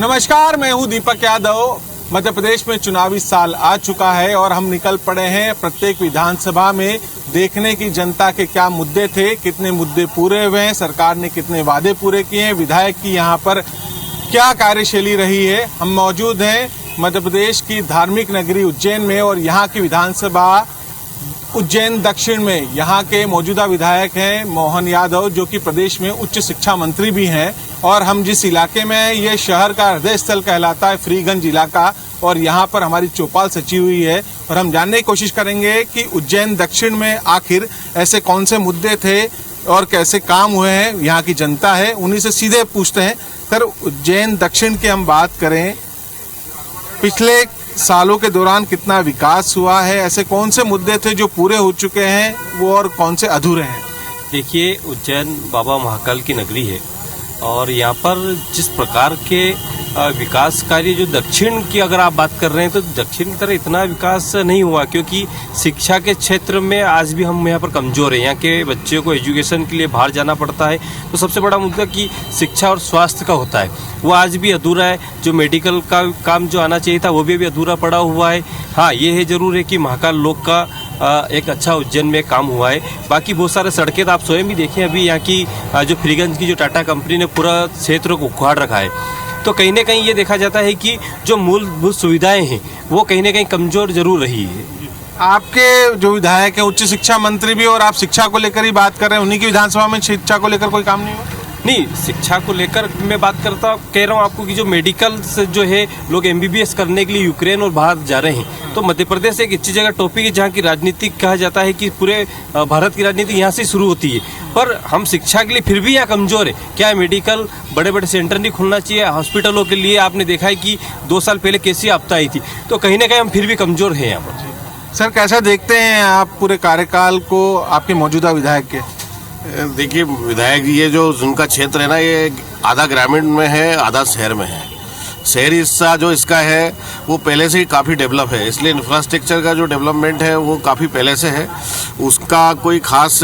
नमस्कार, मैं हूं दीपक यादव। मध्य प्रदेश में चुनावी साल आ चुका है और हम निकल पड़े हैं प्रत्येक विधानसभा में देखने की जनता के क्या मुद्दे थे, कितने मुद्दे पूरे हुए हैं, सरकार ने कितने वादे पूरे किए हैं, विधायक की यहां पर क्या कार्यशैली रही है। हम मौजूद हैं मध्य प्रदेश की धार्मिक नगरी उज्जैन में और यहाँ की विधानसभा उज्जैन दक्षिण में यहाँ के मौजूदा विधायक हैं मोहन यादव, जो कि प्रदेश में उच्च शिक्षा मंत्री भी हैं। और हम जिस इलाके में हैं, ये शहर का हृदय स्थल कहलाता है, फ्रीगंज इलाका, और यहाँ पर हमारी चौपाल सची हुई है। और हम जानने की कोशिश करेंगे कि उज्जैन दक्षिण में आखिर ऐसे कौन से मुद्दे थे और कैसे काम हुए हैं। यहाँ की जनता है, उन्हीं से सीधे पूछते हैं। सर, उज्जैन दक्षिण की हम बात करें, पिछले सालों के दौरान कितना विकास हुआ है, ऐसे कौन से मुद्दे थे जो पूरे हो चुके हैं वो और कौन से अधूरे हैं? देखिए, उज्जैन बाबा महाकाल की नगरी है और यहाँ पर जिस प्रकार के विकास कार्य जो दक्षिण की अगर आप बात कर रहे हैं तो दक्षिण की तरह इतना विकास नहीं हुआ, क्योंकि शिक्षा के क्षेत्र में आज भी हम यहाँ पर कमज़ोर हैं। यहाँ के बच्चों को एजुकेशन के लिए बाहर जाना पड़ता है, तो सबसे बड़ा मुद्दा कि शिक्षा और स्वास्थ्य का होता है, वो आज भी अधूरा है। जो मेडिकल का काम जो आना चाहिए था वो भी अभी अधूरा पड़ा हुआ है। हाँ, ये है ज़रूर है कि महाकाल लोक का एक अच्छा उज्जैन में काम हुआ है। बाकी बहुत सारे सड़कें तो आप स्वयं भी देखें, अभी यहाँ की जो फ्रीगंज की जो टाटा कंपनी ने पूरा क्षेत्र को उखाड़ रखा है, तो कहीं ना कहीं ये देखा जाता है कि जो मूलभूत सुविधाएं हैं वो कहीं ना कहीं कमज़ोर जरूर रही है। आपके जो विधायक है उच्च शिक्षा मंत्री भी, और आप शिक्षा को लेकर ही बात कर रहे हैं, उन्हीं की विधानसभा में शिक्षा को लेकर कोई काम नहीं हुआ? नहीं, शिक्षा को लेकर मैं बात कह रहा हूँ आपको कि जो मेडिकल से जो है लोग MBBS करने के लिए यूक्रेन और बाहर जा रहे हैं, तो मध्य प्रदेश एक अच्छी जगह टॉपिक है जहाँ की राजनीति कहा जाता है कि पूरे भारत की राजनीति यहाँ से शुरू होती है। पर हम शिक्षा के लिए फिर भी यहाँ कमज़ोर है। क्या मेडिकल बड़े बड़े सेंटर नहीं खुलना चाहिए? हॉस्पिटलों के लिए आपने देखा है कि 2 साल पहले कैसी आपदा आई थी, तो कहीं ना कहीं हम फिर भी कमज़ोर हैं यहाँ पर। सर, कैसा देखते हैं आप पूरे कार्यकाल को आपके मौजूदा विधायक के? देखिए, विधायक ये जो उनका क्षेत्र है ना, ये आधा ग्रामीण में है, आधा शहर में है। शहरी हिस्सा जो इसका है वो पहले से ही काफ़ी डेवलप है, इसलिए इंफ्रास्ट्रक्चर का जो डेवलपमेंट है वो काफ़ी पहले से है। उसका कोई खास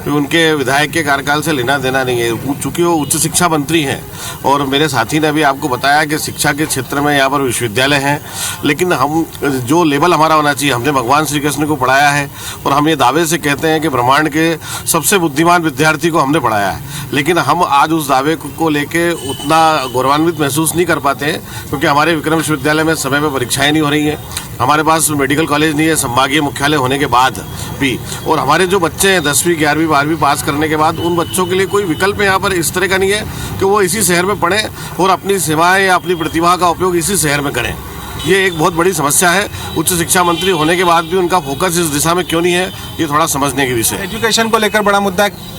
उनके विधायक के कार्यकाल से लेना देना नहीं है, चूँकि वो उच्च शिक्षा मंत्री हैं। और मेरे साथी ने अभी आपको बताया कि शिक्षा के क्षेत्र में यहाँ पर विश्वविद्यालय हैं, लेकिन हम जो लेवल हमारा होना चाहिए, हमने भगवान श्री कृष्ण को पढ़ाया है और हम ये दावे से कहते हैं कि ब्रह्मांड के सबसे बुद्धिमान विद्यार्थी को हमने पढ़ाया है, लेकिन हम आज उस दावे को लेके उतना गौरवान्वित महसूस नहीं कर पाते हैं, क्योंकि हमारे विक्रम विश्वविद्यालय में समय पर परीक्षाएं नहीं हो रही हैं, हमारे पास मेडिकल कॉलेज नहीं है संभागीय मुख्यालय होने के बाद भी, और हमारे जो बच्चे हैं 10वीं 11वीं 12वीं पास करने के बाद उन बच्चों के लिए कोई विकल्प यहाँ पर इस तरह का नहीं है कि वो इसी शहर में पढ़ें और अपनी सेवाएं या अपनी प्रतिभा का उपयोग इसी शहर में करें। ये एक बहुत बड़ी समस्या है। उच्च शिक्षा मंत्री होने के बाद भी उनका फोकस इस दिशा में क्यों नहीं है, ये थोड़ा समझने की विषय है। एजुकेशन को लेकर बड़ा मुद्दा है।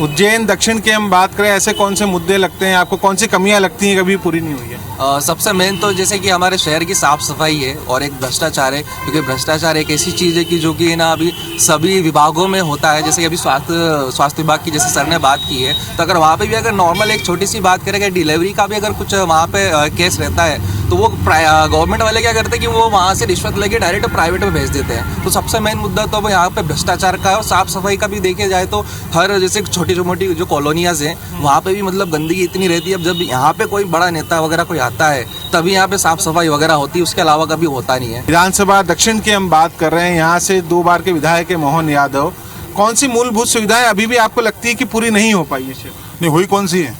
उज्जैन दक्षिण की हम बात करें, ऐसे कौन से मुद्दे लगते हैं आपको, कौन सी कमियां लगती हैं कभी पूरी नहीं हुई है? सबसे मेन तो जैसे कि हमारे शहर की साफ सफाई है और एक भ्रष्टाचार है, क्योंकि भ्रष्टाचार एक ऐसी चीज़ है कि जो कि ना अभी सभी विभागों में होता है। जैसे कि अभी स्वास्थ्य विभाग की जैसे सर ने बात की है, तो अगर वहाँ पे भी अगर नॉर्मल एक छोटी सी बात करें कि डिलीवरी का भी अगर कुछ वहाँ पे केस रहता है, तो वो गवर्नमेंट वाले क्या करते हैं कि वो वहाँ से रिश्वत लेके डायरेक्ट प्राइवेट में भेज देते हैं। तो सबसे मेन मुद्दा तो यहाँ पे भ्रष्टाचार का है। और साफ सफाई का भी देखे जाए तो हर जैसे छोटी मोटी जो कॉलोनियाज हैं वहाँ पे भी मतलब गंदगी इतनी रहती है। अब जब यहाँ पे कोई बड़ा नेता वगैरह कोई आता है तभी यहाँ पे साफ सफाई वगैरह होती है, उसके अलावा कभी होता नहीं है। विधानसभा दक्षिण की हम बात कर रहे हैं, यहाँ से 2 बार के विधायक है मोहन यादव। कौन सी मूलभूत सुविधाएं अभी भी आपको लगती है कि पूरी नहीं हो पाई है? नहीं, हुई कौन सी है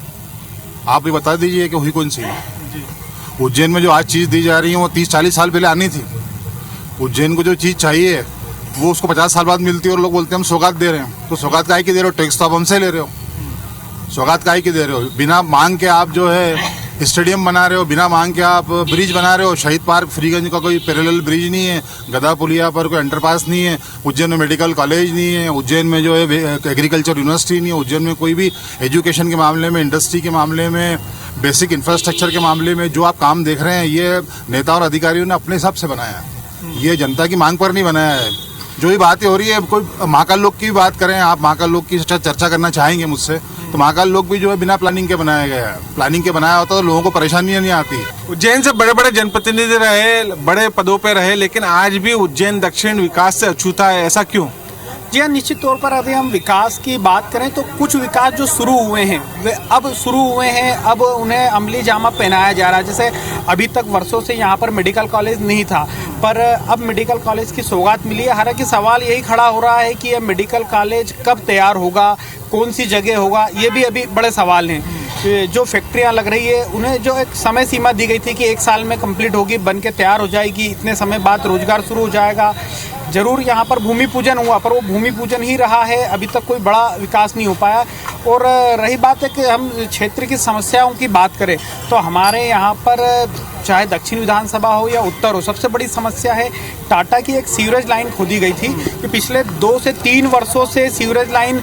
आप ही बता दीजिए कि हुई कौन सी है। उज्जैन में जो आज चीज़ दी जा रही है वो 30-40 साल पहले आनी थी। उज्जैन को जो चीज़ चाहिए वो उसको 50 साल बाद मिलती है और लोग बोलते हैं हम सौगात दे रहे हैं। तो सौगात काहे की दे रहे हो? टैक्स तो आप हमसे ले रहे हो, सौगात काहे की दे रहे हो? बिना मांग के आप जो है स्टेडियम बना रहे हो, बिना मांग के आप ब्रिज बना रहे हो। शहीद पार्क फ्रीगंज का कोई पैरेलल ब्रिज नहीं है, गदा पुलिया पर कोई अंडरपास नहीं है, उज्जैन में मेडिकल कॉलेज नहीं है, उज्जैन में जो है एग्रीकल्चर यूनिवर्सिटी नहीं है, उज्जैन में कोई भी एजुकेशन के मामले में, इंडस्ट्री के मामले में, बेसिक इंफ्रास्ट्रक्चर के मामले में जो आप काम देख रहे हैं ये नेता और अधिकारियों ने अपने हिसाब से बनाया है, ये जनता की मांग पर नहीं बनाया है। जो ही बातें हो रही है, कोई महाकाल लोक की बात करें, आप महाकाल लोक की चर्चा करना चाहेंगे मुझसे, तो महाकाल लोक भी जो है बिना प्लानिंग के बनाया गया है। प्लानिंग के बनाया होता तो लोगों को परेशानियां नहीं आती। उज्जैन से बड़े बड़े जनप्रतिनिधि रहे, बड़े पदों पे रहे, लेकिन आज भी उज्जैन दक्षिण विकास से अछूता है, ऐसा क्यों? जी हाँ, निश्चित तौर पर अभी हम विकास की बात करें तो कुछ विकास जो शुरू हुए हैं वे अब शुरू हुए हैं, अब उन्हें अमली जामा पहनाया जा रहा है। जैसे अभी तक वर्षों से यहाँ पर मेडिकल कॉलेज नहीं था, पर अब मेडिकल कॉलेज की सौगात मिली है। हालांकि सवाल यही खड़ा हो रहा है कि यह मेडिकल कॉलेज कब तैयार होगा, कौन सी जगह होगा, ये भी अभी बड़े सवाल हैं। जो फैक्ट्रियाँ लग रही है उन्हें जो एक समय सीमा दी गई थी कि 1 साल में कंप्लीट होगी, बन के तैयार हो जाएगी, इतने समय बाद रोजगार शुरू हो जाएगा। जरूर यहाँ पर भूमि पूजन हुआ, पर वो भूमि पूजन ही रहा है, अभी तक कोई बड़ा विकास नहीं हो पाया। और रही बात है कि हम क्षेत्र की समस्याओं की बात करें तो हमारे यहाँ पर चाहे दक्षिण विधानसभा हो या उत्तर हो, सबसे बड़ी समस्या है टाटा की एक सीवरेज लाइन खोदी गई थी कि पिछले 2 से 3 वर्षों से सीवरेज लाइन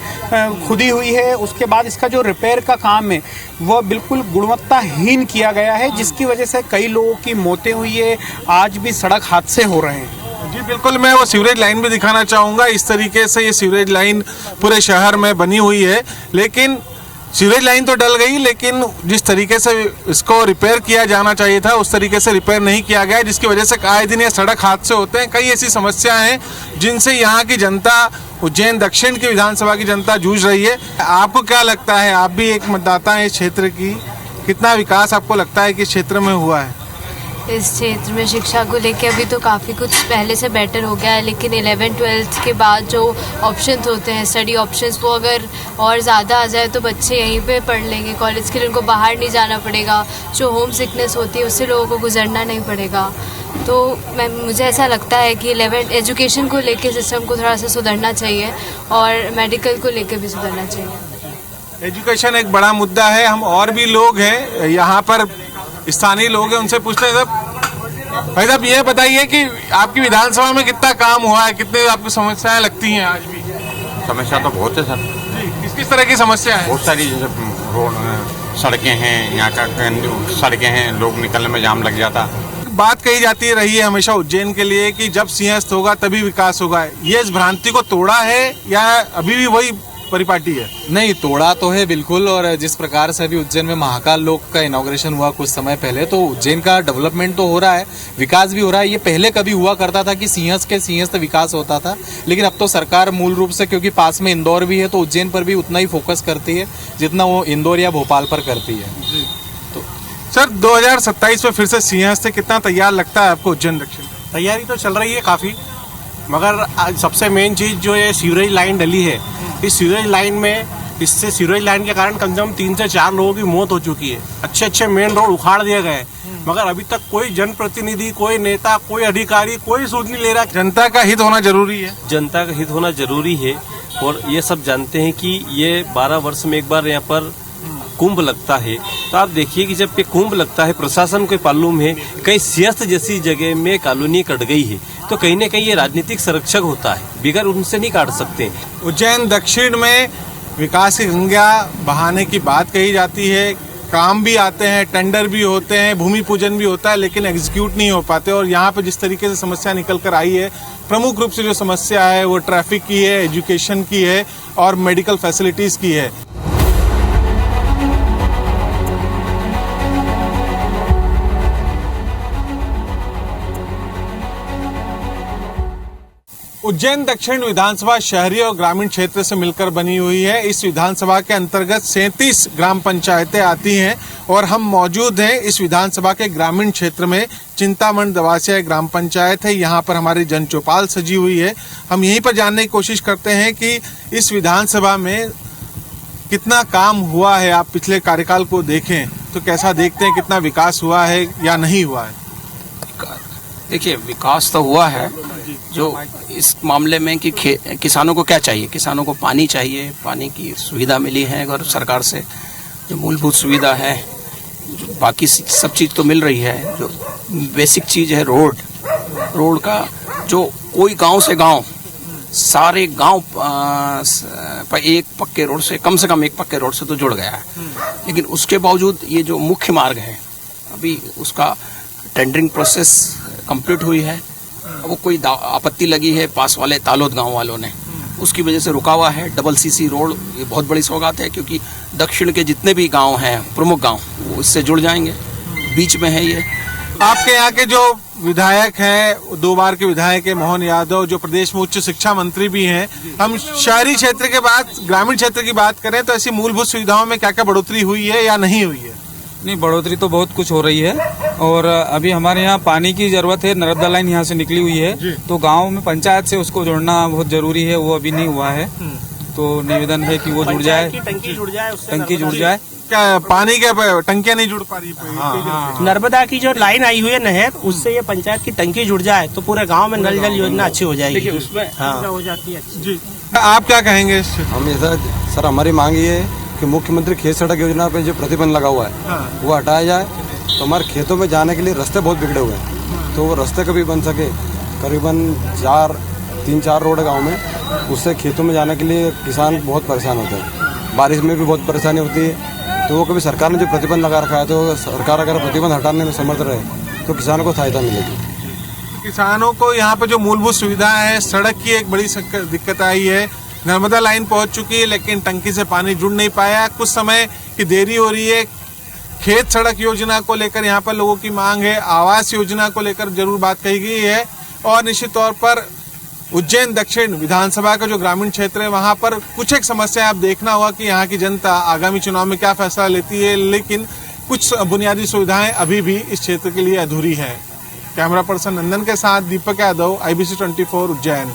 खुदी हुई है। उसके बाद इसका जो रिपेयर का काम है वह बिल्कुल गुणवत्ताहीन किया गया है, जिसकी वजह से कई लोगों की मौतें हुई है, आज भी सड़क हादसे हो रहे हैं। जी बिल्कुल, मैं वो सीवरेज लाइन भी दिखाना चाहूँगा। इस तरीके से ये सीवरेज लाइन पूरे शहर में बनी हुई है, लेकिन सीवरेज लाइन तो डल गई, लेकिन जिस तरीके से इसको रिपेयर किया जाना चाहिए था उस तरीके से रिपेयर नहीं किया गया, जिसकी वजह से आए दिन ये सड़क हादसे होते हैं। कई ऐसी समस्याएं हैं जिनसे यहाँ की जनता, उज्जैन दक्षिण की विधानसभा की जनता जूझ रही है। आपको क्या लगता है, आप भी एक मतदाता हैं इस क्षेत्र की, कितना विकास आपको लगता है कि इस क्षेत्र में हुआ है? इस क्षेत्र में शिक्षा को लेके अभी तो काफ़ी कुछ पहले से बेटर हो गया है, लेकिन 11th-12th के बाद जो ऑप्शंस होते हैं, स्टडी ऑप्शंस, वो अगर और ज़्यादा आ जाए तो बच्चे यहीं पे पढ़ लेंगे। कॉलेज के लिए उनको बाहर नहीं जाना पड़ेगा, जो होम सिकनेस होती है उससे लोगों को गुजरना नहीं पड़ेगा। तो मुझे ऐसा लगता है कि 11th एजुकेशन को लेके सिस्टम को थोड़ा सा सुधरना चाहिए और मेडिकल को लेके भी सुधरना चाहिए। एजुकेशन एक बड़ा मुद्दा है। हम और भी लोग हैं यहाँ पर, स्थानीय लोग हैं, उनसे पूछते हैं। भाई साहब, ये बताइए कि आपकी विधानसभा में कितना काम हुआ है, कितने आपको समस्याएं लगती हैं आज भी? समस्या तो बहुत है सर, किस किस तरह की समस्या है? बहुत सारी, जैसे रोड, सड़कें हैं, यहाँ का सड़कें हैं, लोग निकलने में जाम लग जाता। बात कही जाती रही है हमेशा उज्जैन के लिए कि जब सिंहस्थ होगा तभी विकास होगा। ये इस भ्रांति को तोड़ा है या अभी भी वही परिपाटी है? नहीं, तोड़ा तो है बिल्कुल। और जिस प्रकार से अभी उज्जैन में महाकाल लोक का इनॉग्रेशन हुआ कुछ समय पहले, तो उज्जैन का डेवलपमेंट तो हो रहा है, विकास भी हो रहा है। ये पहले कभी हुआ करता था कि सिंहस्थ विकास होता था, लेकिन अब तो सरकार मूल रूप से, क्योंकि पास में इंदौर भी है, तो उज्जैन पर भी उतना ही फोकस करती है जितना वो इंदौर या भोपाल पर करती है। तो सर 2027 में फिर से सिंहस्थ कितना तैयार लगता है आपको उज्जैन दक्षिण? तैयारी तो चल रही है काफ़ी, मगर सबसे मेन चीज़ जो ये सीवरेज लाइन डली है, इस सीवरेज लाइन में, इससे सीवरेज लाइन के कारण कम से कम 3 से 4 लोगों की मौत हो चुकी है। अच्छे अच्छे मेन रोड उखाड़ दिए गए, मगर अभी तक कोई जनप्रतिनिधि, कोई नेता, कोई अधिकारी कोई सूझ नहीं ले रहा। जनता का हित होना जरूरी है, जनता का हित होना जरूरी है। और ये सब जानते हैं कि ये 12 वर्ष में एक बार यहाँ पर कुंभ लगता है। तो आप देखिए कि जब ये कुंभ लगता है, प्रशासन को मालूम है कहीं सिंहस्थ जैसी जगह में कॉलोनी कट गई है, तो कहीं न कहीं ये राजनीतिक संरक्षक होता है, बिगर उनसे नहीं काट सकते। उज्जैन दक्षिण में विकास की गंगा बहाने की बात कही जाती है, काम भी आते हैं, टेंडर भी होते हैं, भूमि पूजन भी होता है, लेकिन एग्जीक्यूट नहीं हो पाते। और यहाँ पे जिस तरीके से समस्या निकल कर आई है, प्रमुख रूप से जो समस्या है वो ट्रैफिक की है, एजुकेशन की है और मेडिकल फैसिलिटीज की है। उज्जैन दक्षिण विधानसभा शहरी और ग्रामीण क्षेत्र से मिलकर बनी हुई है। इस विधानसभा के अंतर्गत 37 ग्राम पंचायतें आती हैं और हम मौजूद हैं इस विधानसभा के ग्रामीण क्षेत्र में। चिंतामण दवासिया ग्राम पंचायत है, यहाँ पर हमारी जन चौपाल सजी हुई है। हम यहीं पर जानने की कोशिश करते हैं कि इस विधानसभा में कितना काम हुआ है। आप पिछले कार्यकाल को देखें तो कैसा देखते हैं, कितना विकास हुआ है या नहीं हुआ है? देखिए, विकास तो हुआ है। जो इस मामले में कि किसानों को क्या चाहिए, किसानों को पानी चाहिए, पानी की सुविधा मिली है और सरकार से जो मूलभूत सुविधा है, जो बाकी सब चीज़ तो मिल रही है। जो बेसिक चीज़ है रोड का, जो कोई गांव से गांव, सारे गांव एक पक्के रोड से, कम एक पक्के रोड से तो जुड़ गया है। लेकिन उसके बावजूद ये जो मुख्य मार्ग है, अभी उसका टेंडरिंग प्रोसेस कंप्लीट हुई है। वो कोई आपत्ति लगी है पास वाले तालोद गांव वालों ने, उसकी वजह से रुका हुआ है। डबल सीसी रोड ये बहुत बड़ी सौगात है, क्योंकि दक्षिण के जितने भी गांव हैं, प्रमुख गांव, वो इससे जुड़ जाएंगे। बीच में है ये। आपके यहाँ के जो विधायक हैं, 2 बार के विधायक है मोहन यादव, जो प्रदेश में उच्च शिक्षा मंत्री भी हैं, हम शहरी क्षेत्र के बाद ग्रामीण क्षेत्र की बात करें तो ऐसी मूलभूत सुविधाओं में क्या क्या बढ़ोतरी हुई है या नहीं हुई है? नहीं, बढ़ोतरी तो बहुत कुछ हो रही है और अभी हमारे यहाँ पानी की जरूरत है। नर्मदा लाइन यहाँ से निकली हुई है तो गांव में पंचायत से उसको जोड़ना बहुत जरूरी है, वो अभी नहीं हुआ है। तो निवेदन है कि वो जुड़ जाए, टंकी जुड़ जाए। क्या पानी के टंकियां नहीं जुड़ पा रही? नर्मदा की जो लाइन आई हुई है नहर, उससे ये पंचायत की टंकी जुड़ जाए तो पूरे गांव में नल जल योजना अच्छी हो जाएगी। उसमें हो जाती है जी। आप क्या कहेंगे? हम सर हमारी मांग ये है कि मुख्यमंत्री खेत सड़क योजना पे जो प्रतिबंध लगा हुआ है वो हटाया जाए। तो हमारे खेतों में जाने के लिए रास्ते बहुत बिगड़े हुए हैं, तो वो रास्ते कभी बन सके। करीबन 3-4 रोड गांव में, उससे खेतों में जाने के लिए किसान बहुत परेशान होते हैं। बारिश में भी बहुत परेशानी होती है। तो वो कभी सरकार ने जो प्रतिबंध लगा रखा है, तो सरकार अगर प्रतिबंध हटाने में समर्थ रहे तो किसानों को सहायता मिलेगी। किसानों को यहाँ पे जो मूलभूत सुविधाएं है, सड़क की एक बड़ी दिक्कत आई है। नर्मदा लाइन पहुंच चुकी है लेकिन टंकी से पानी जुड़ नहीं पाया, कुछ समय की देरी हो रही है। खेत सड़क योजना को लेकर यहाँ पर लोगों की मांग है, आवास योजना को लेकर जरूर बात कही गई है और निश्चित तौर पर उज्जैन दक्षिण विधानसभा का जो ग्रामीण क्षेत्र है वहां पर कुछ एक समस्या आप देखना होगा कि यहाँ की जनता आगामी चुनाव में क्या फैसला लेती है, लेकिन कुछ बुनियादी सुविधाएं अभी भी इस क्षेत्र के लिए अधूरी है। कैमरा पर्सन नंदन के साथ दीपक यादव, IBC 24 उज्जैन।